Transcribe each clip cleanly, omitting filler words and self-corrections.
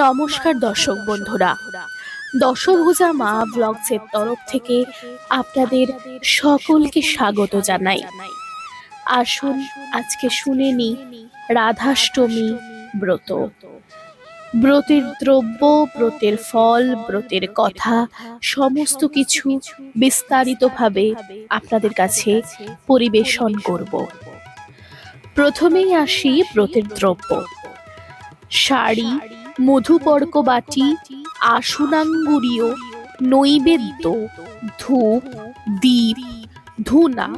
নমস্কার দর্শক বন্ধুরা, দশভুজা মা ব্লগসের তরফ থেকে আপনাদের সকলকে স্বাগত জানাই। আসুন আজকে শুনে নি রাধাষ্টমী ব্রত। ব্রতের দ্রব্য, ব্রতের ফল, ব্রতের কথা সমস্ত কিছু বিস্তারিতভাবে আপনাদের কাছে পরিবেশন করব। প্রথমেই আসি ব্রতের দ্রব্য। শাড়ি, মধুপর্ক বাটি, আসুনাঙ্গুরীয়, নৈবেদ্য, ধূপ, দীপ, ধূনা,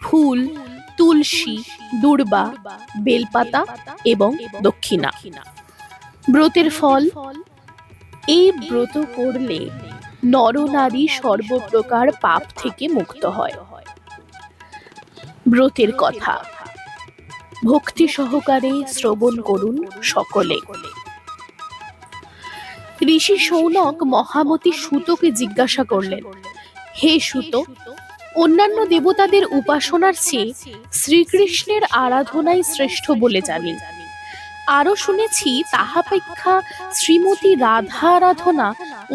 ফুল, তুলসী, দূর্বা, বেলপাতা এবং দক্ষিণা। ব্রতের ফল। এই ব্রত করলে নরনারী সর্বপ্রকার পাপ থেকে মুক্ত হয়। ব্রতের কথা ভক্তি সহকারে শ্রবণ করুন সকলে। ঋষি শৌনক মহামতি সুতকে জিজ্ঞাসা করলেন, হে সুত, অন্যান্য দেবতাদের উপাসনার চেয়ে শ্রীকৃষ্ণের আরাধনাই শ্রেষ্ঠ বলে জানি। আরো শুনেছি তাহাপেক্ষা শ্রীমতী রাধা আরাধনা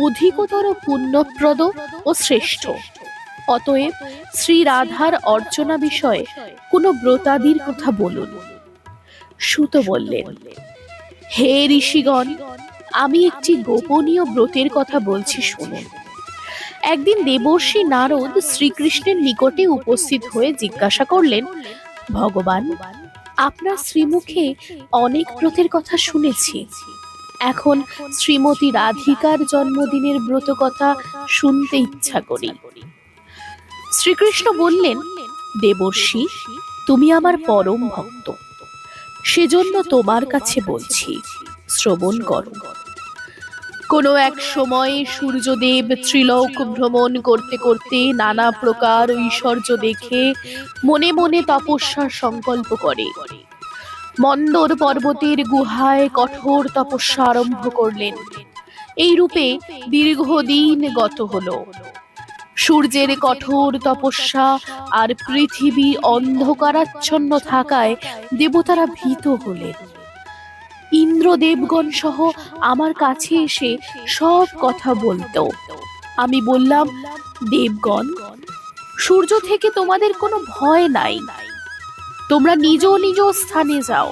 অধিকতর পুণ্যপ্রদ ও শ্রেষ্ঠ। অতএব শ্রী রাধার অর্চনা বিষয়ে কোনো ব্রতাদির কথা বলুন। সুত বললেন, হে ঋষিগণ, আমি একটি গোপনীয় ব্রতের কথা বলছি শুনুন। একদিন দেবর্ষি নারদ শ্রীকৃষ্ণের নিকটে উপস্থিত হয়ে জিজ্ঞাসা করলেন, ভগবান, আপনার শ্রীমুখে অনেক ব্রতের কথা শুনেছি, এখন শ্রীমতী রাধিকার জন্মদিনের ব্রত কথা শুনতে ইচ্ছা করি। শ্রীকৃষ্ণ বললেন, দেবর্ষি, তুমি আমার পরম ভক্ত, সেজন্য তোমার কাছে বলছি, শ্রবণ করো। কোনো এক সময়ে সূর্যদেব ত্রিলোক ভ্রমণ করতে করতে নানা প্রকার ঐশ্বর্য দেখে মনে মনে তপস্যার সংকল্প করে। মন্দর পর্বতের গুহায় কঠোর তপস্যা আরম্ভ করলেন। এই রূপে দীর্ঘদিন গত হলো। সূর্যের কঠোর তপস্যা আর পৃথিবী অন্ধকারাচ্ছন্ন থাকায় দেবতারা ভীত হলেন। ইন্দ্রদেবগণ সহ আমার কাছে এসে সব কথা বলতো। আমি বললাম, দেবগণ, সূর্য থেকে তোমাদের কোনো ভয় নাই, তোমরা নিজ নিজ স্থানে যাও,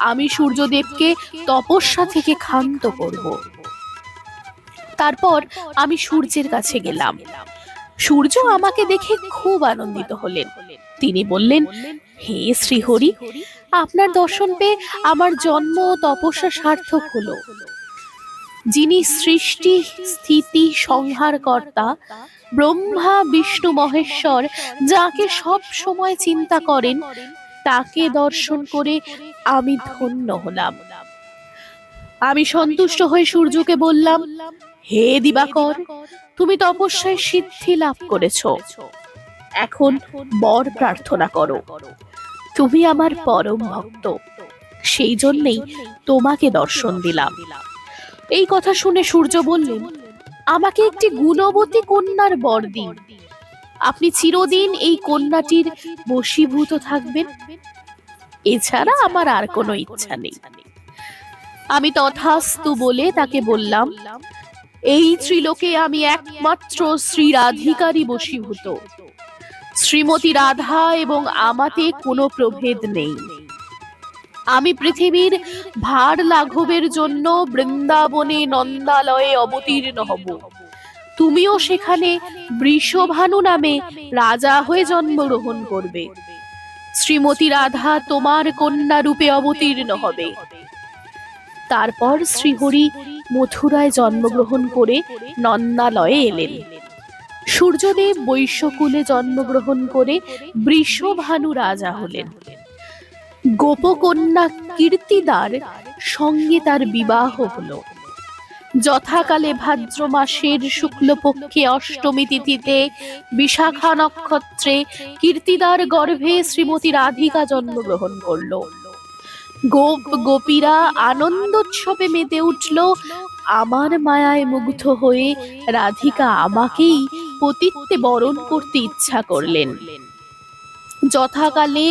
আমি সূর্যদেবকে তপস্যা থেকে ক্ষান্ত করব। তারপর আমি সূর্যের কাছে গেলাম। সূর্য আমাকে দেখে খুব আনন্দিত হলেন। তিনি বললেন, হে শ্রীহরি, আপনার দর্শন পেয়ে আমার জন্ম ও তপস্যা সার্থক হলো। যিনি সৃষ্টি স্থিতি সংহার কর্তা, ব্রহ্মা বিষ্ণু মহেশ্বর, যাকে সব সময় চিন্তা করেন, তাকে দর্শন করে আমি ধন্য হলাম। আমি সন্তুষ্ট হয়ে সূর্যকে বললাম, হে দিবাকর, তুমি তপস্যায় সিদ্ধি লাভ করেছ, এখন বর প্রার্থনা করো। তুমি আমার পরম ভক্ত, সেই জন্যেই তোমাকে দর্শন দিলাম। এই কথা শুনে সূর্য বললেন, আমাকে একটি গুণবতী কন্যার বর দিন। আপনি চিরদিন এই কন্যাটির বশীভূত থাকবেন, এছাড়া আমার আর কোনো ইচ্ছা নেই। আমি তথাস্তু বলে তাকে বললাম, এই ত্রিলোকে আমি একমাত্র শ্রী রাধিকারই বশীভূত। শ্রীমতী রাধা এবং আমাতে কোনো প্রভেদ নেই। আমি পৃথিবীর ভার লাঘবের জন্য বৃন্দাবনে নন্দালয়ে অবতীর্ণ হব। তুমিও সেখানে বৃষভানু নামে রাজা হয়ে জন্মগ্রহণ করবে। শ্রীমতী রাধা তোমার কন্যা রূপে অবতীর্ণ হবে। তারপর শ্রীহরি মথুরায় জন্মগ্রহণ করে নন্দালয়ে এলেন। সূর্যদেব বৈশ্যকুলে জন্মগ্রহণ করে বৃষভানু রাজা হলেন। গোপকন্যা কীর্তিদার সঙ্গে তার বিবাহ হলো। যথাকালে ভাদ্র মাসের শুক্লপক্ষে অষ্টমী তিথিতে বিশাখা নক্ষত্রে কীর্তিদার গর্ভে শ্রীমতী রাধিকা জন্মগ্রহণ করল। গোপ গোপীরা আনন্দোৎসবে মেতে উঠল। আমার মায়ায় মুগ্ধ হয়ে রাধিকা আমাকেই পতিত্বে বরণ করতে ইচ্ছা করলেন। যথাকালে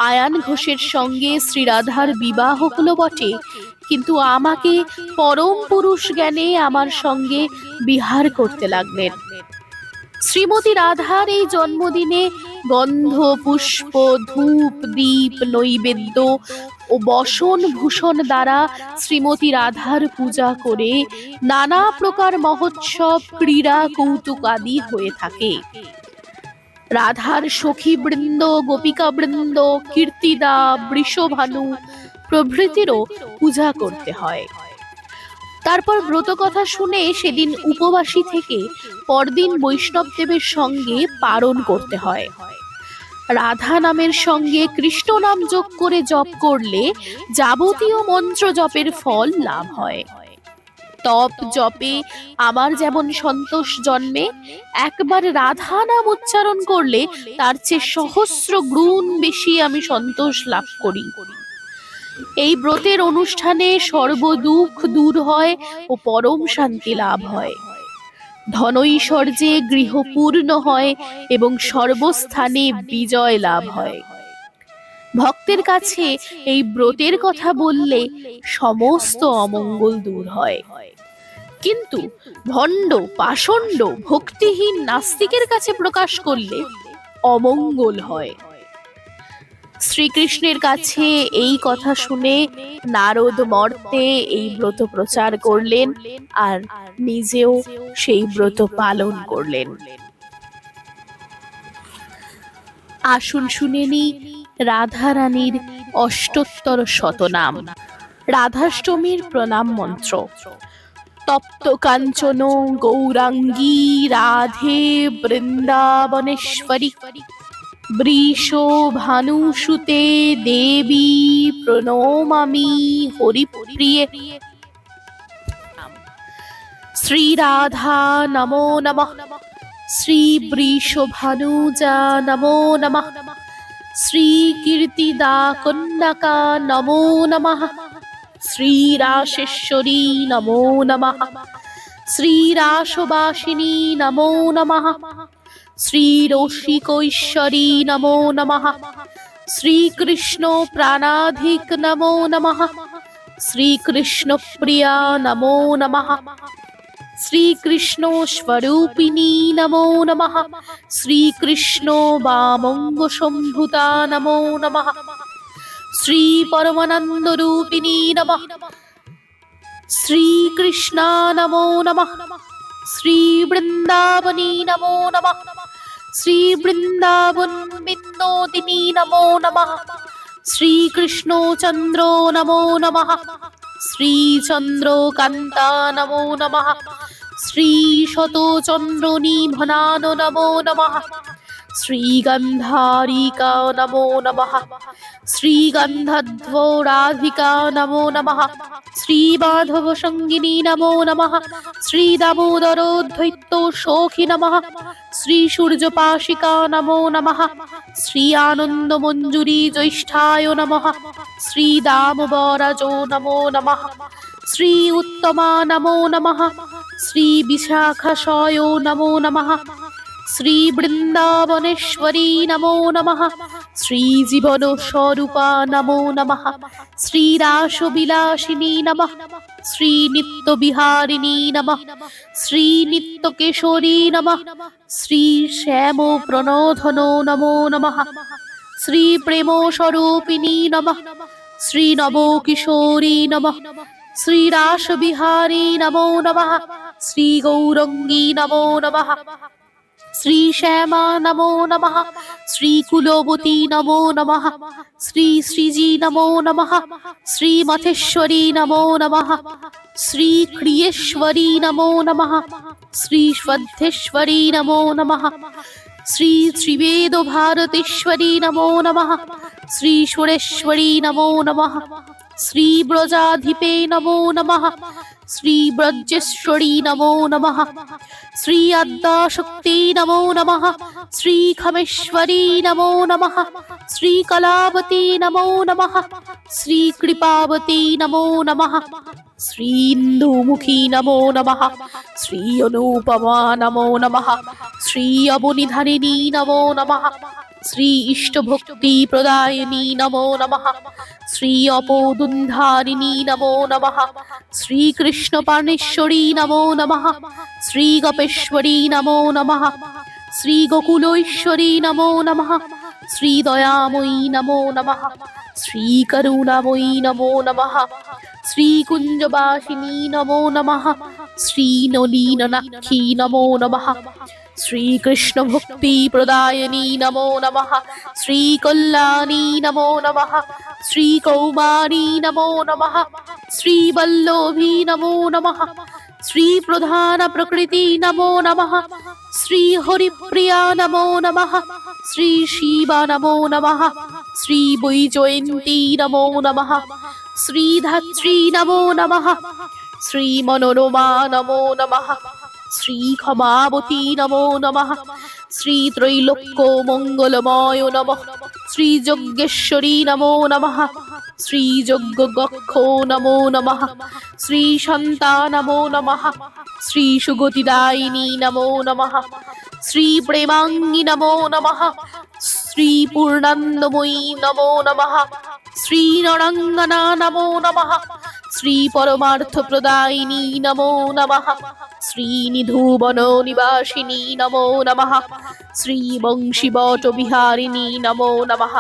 আয়ান ঘোষের সঙ্গে শ্রীরাধার বিবাহ হলো বটে, কিন্তু আমাকে পরম পুরুষ জ্ঞানে আমার সঙ্গে বিহার করতে লাগলেন। শ্রীমতী রাধার এই জন্মদিনে গন্ধ পুষ্প ধূপ দীপ নৈবেদ্য ও বসন ভূষণ দ্বারা শ্রীমতী রাধার পূজা করে নানা প্রকার মহোৎসব ক্রীড়া কৌতুক আদি হয়ে থাকে। রাধার সখীবৃন্দ গোপিকাবৃন্দ কীর্তিদা বৃষভানু প্রভৃতিরও পূজা করতে হয়। তারপর ব্রত কথা শুনে সেদিন উপবাসী থেকে পরদিন বৈষ্ণবদেবের সঙ্গে পারণ করতে হয়। রাধা নামের সঙ্গে কৃষ্ণ নাম যোগ করে জপ করলে যাবতীয় মন্ত্র জপের ফল লাভ হয়। তপ জপে আমার যেমন সন্তোষ জন্মে, একবার রাধা নাম উচ্চারণ করলে তার চেয়ে সহস্র গুণ বেশি আমি সন্তোষ লাভ করি। এই ব্রতের অনুষ্ঠানে সর্বদুঃখ দূর হয় ও পরম শান্তি লাভ হয়। ধনৈশ্বর্যে গৃহ পূর্ণ হয় এবং সর্বস্থানে বিজয় লাভ হয়। ভক্তের কাছে এই ব্রতের কথা বললে সমস্ত অমঙ্গল দূর হয়, কিন্তু ভণ্ড পাষণ্ড ভক্তিহীন নাস্তিকের কাছে প্রকাশ করলে অমঙ্গল হয়। শ্রীকৃষ্ণের কাছে এই কথা শুনে নারদ মর্তে এই ব্রত প্রচার করলেন আর নিজেও সেই ব্রত পালন করলেন। আসুন শুনে নি রাধা রানীর অষ্টোত্তর শতনাম। রাধাষ্টমীর প্রণাম মন্ত্র। তপ্ত কাঞ্চন গৌরাঙ্গী রাধে বৃন্দাবনেশ্বরী বৃষ ভানুসুতে দেবী প্রণমামি হরিপ্রিয়ে। শ্রী রাধা নমো নমঃ। শ্রী বৃষ ভানুজা নমো নমঃ। শ্রী কীর্তিদা কন্যকা নমো নমঃ। শ্রী রাশেশ্বরী নমো নমঃ। শ্রী রাসবাসিনী নমো নমঃ। শ্রী রসিকৈশ্বরী নমো নমঃ। শ্রীকৃষ্ণ প্রাণাধিক নমো নমঃ। শ্রীকৃষ্ণ প্রিয়া নমো নমঃ। শ্রীকৃষ্ণ স্বরূপিণী নমো নমঃ। শ্রীকৃষ্ণ বামঙ্গ সম্ভুতা নমো নমঃ। শ্রী পরমানন্দ রূপিণী নমঃ। শ্রীকৃষ্ণ নমো নমঃ। শ্রী বৃন্দাবনী নমো নমঃ। শ্রী বৃন্দাবন বিনোদিনী নমো নমঃ। শ্রীকৃষ্ণ চন্দ্র নমো নমঃ। শ্রী চন্দ্রকান্তা নমো নমঃ। শ্রী শতচন্দ্রনিভনান নমো নমঃ। শ্রীগন্ধারিকা নমো নমঃ। শ্রীগন্ধধ্বো রাধিকা নমো নমঃ। শ্রীমাধব সঙ্গিনী নমো নমঃ। শ্রী দামোদরোদ্ধৈত্য সখী নমঃ। শ্রী সূর্যপাশিকা নমো নমঃ। শ্রী আনন্দ মঞ্জুরি জ্যৈষ্ঠায় নমঃ। শ্রী দামোবরাজো নমো নমঃ। শ্রী উত্তমা নমো নমঃ। শ্রী বিশাখাশয় নমো নমঃ। শ্রী বৃন্দাবনেশ্বরী নমো নমঃ। শ্রী জীবন স্বরূপা নমো নমঃ। শ্রী রাসবিলাসিনী নমঃ। শ্রী নিত্যবিহারিণী নমঃ। শ্রী নিত্যকেশরী নমঃ। শ্রী শ্যাম প্রণোধন নমো নমঃ। শ্রী প্রেম স্বরূপিণী নমঃ। শ্রী নবকিশোরী নমঃ। শ্রী রাসবিহারী নমো নমঃ। শ্রী গৌরঙ্গী নমো নমঃ। শ্রী শ্যামা নমো নমঃ। শ্রী কুলবতী নমো নমঃ। শ্রী শ্রীজি নমো নমঃ। শ্রী মথেশ্বরী নমো নমঃ। শ্রী ক্রিয়েশ্বরী নমো নমঃ। শ্রী স্বদ্ধেশ্বরী নমো নমঃ। শ্রী ত্রিবেদ ভারতেশ্বরী নমো নমঃ। শ্রী সুরেশ্বরী নমো নমঃ। শ্রী ব্রজাধিপে নমো নমঃ। শ্রী ব্রজেশ্বরী নমো নমঃ। শ্রী আদ্যাশক্তি নমো নমঃ। শ্রী খমেশ্বরী নমো নমঃ। শ্রী কলাবতী নমো নমঃ। শ্রী কৃপাবতী নমো নমঃ। শ্রী ইন্দুমুখী নমো নমঃ। শ্রী অনুপমা নমো নমঃ। শ্রী অবনিধারিণী নমো নমঃ। শ্রী ইষ্টভক্তি প্রদায়িনী নমো নমঃ, শ্রী অপোদুন্ধারিণী নমো নমঃ, শ্রী কৃষ্ণ পার্ণেশ্বরী নমো নমঃ, শ্রী গোপেশ্বরী নমো নমঃ, শ্রী গোকুলৈশ্বরী নমো নমঃ, শ্রী দয়াময়ী নমো নমঃ, শ্রী করুণাময়ী নমো নমঃ, শ্রী কুঞ্জবাসিনী নমো নমঃ, শ্রী নলিনাক্ষী নমো নমঃ, শ্রী কৃষ্ণ ভক্তি প্রদায়িনী নমো নমঃ, শ্রী কল্যাণী নমো নমঃ, শ্রী কৌমারী নমো নমঃ, শ্রী বল্লভী নমো নমঃ, শ্রী প্রধান প্রকৃতি নমো নমঃ, শ্রী হরিপ্রিয়া নমো নমঃ, শ্রী শিবা নমো নমঃ, শ্রী বৈজয়ন্তী নমো নমঃ, শ্রী ধাত্রী নমো নমঃ, শ্রী মনোরমা নমো নমঃ, শ্রী ক্ষমাবতী নমো নমঃ, শ্রী ত্রৈলোক্য মঙ্গলময় নমঃ, শ্রী যজ্ঞেশ্বরী নমো নমঃ, শ্রী যজ্ঞগক্ষ নমো নমঃ, শ্রী শান্তা নমো নমঃ, শ্রী সুগতিদায়িনী নমো নমঃ, শ্রী প্রেমাঙ্গী নমো নমঃ, শ্রী পূর্ণানন্দময়ী নমো নমঃ, শ্রী নরাঙ্গনা নমো নমঃ, শ্রী পরমার্থ প্রদায়িনী নমো নমঃ, শ্রী নিধুবন নিবাসিনী নমো নমঃ, শ্রী বংশীবট বিহারিণী নমো নমঃ,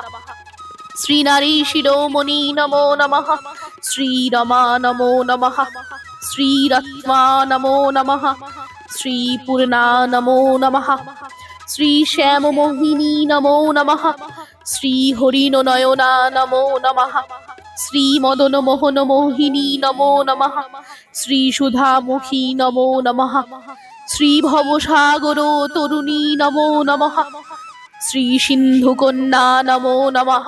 শ্রী নারী শিরোমণি নমো নমঃ, শ্রী রমা নমো নমঃ, শ্রী রত্মা নমো নমঃ, শ্রী পূর্ণা নমো নমঃ, শ্রী শ্যাম মোহিনী নমো নমঃ, শ্রী হরিণ নয়না নমো নমঃ, শ্রী মদন মোহন মোহিনী নমো নমঃ, শ্রী সুধামুখী নমো নমঃ, শ্রী ভবসাগর তরুণী নমো নমঃ, শ্রী সিন্ধু কন্যা নমো নমঃ,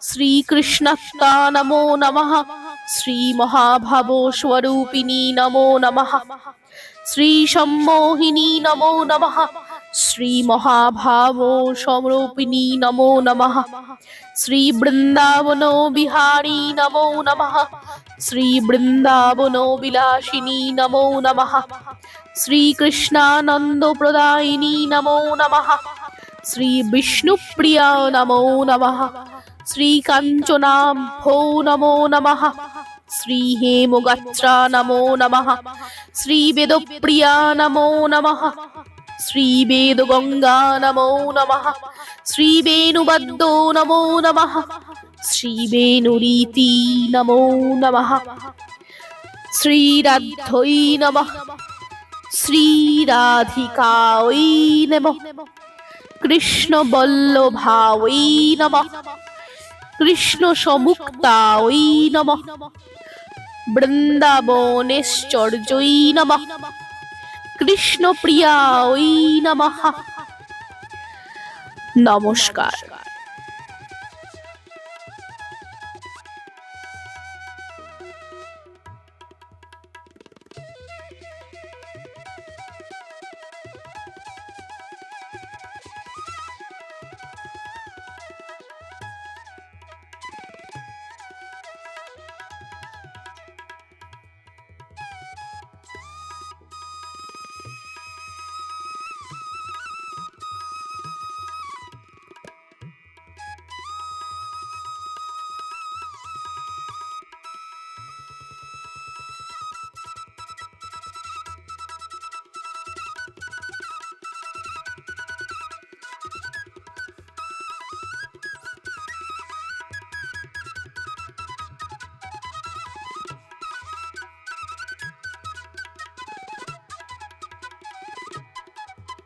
শ্রী কৃষ্ণাক্তা নমো নমঃ, শ্রী মহাভাব স্বরূপিণী নমো নমঃ, শ্রী সম্মোহিনী নমো নমঃ, শ্রী মহাভাব স্বরূপিণী নমো নমঃ, শ্রী বৃন্দাবন বিহারী নমো নমঃ, শ্রী বৃন্দাবন বিলাসিনী নমো নমঃ, শ্রী কৃষ্ণানন্দ প্রদায়িনী নমো নমঃ, শ্রী বিষ্ণুপ্রিয়া নমো নমঃ, শ্রী কাঞ্চনাভো নমো নমঃ, শ্রী হেমগাত্রা নমো নমঃ, শ্রী বেদপ্রিয়া নমো নমঃ, শ্রী বেদগঙ্গা নমো নমঃ, শ্রী বেণুবদ্ধো নমো নমঃ, শ্রী বেণুরীতি নমো নমঃ, শ্রী রাধৈ নমঃ, শ্রী রাধিকাঐ নমঃ, কৃষ্ণ বল্লভাঐ নমঃ, কৃষ্ণ সমুক্তাঐ নমঃ, বৃন্দাবনেশ্বর্যৈ নমঃ, কৃষ্ণ প্রিয়াঐ নমঃ। নমস্কার।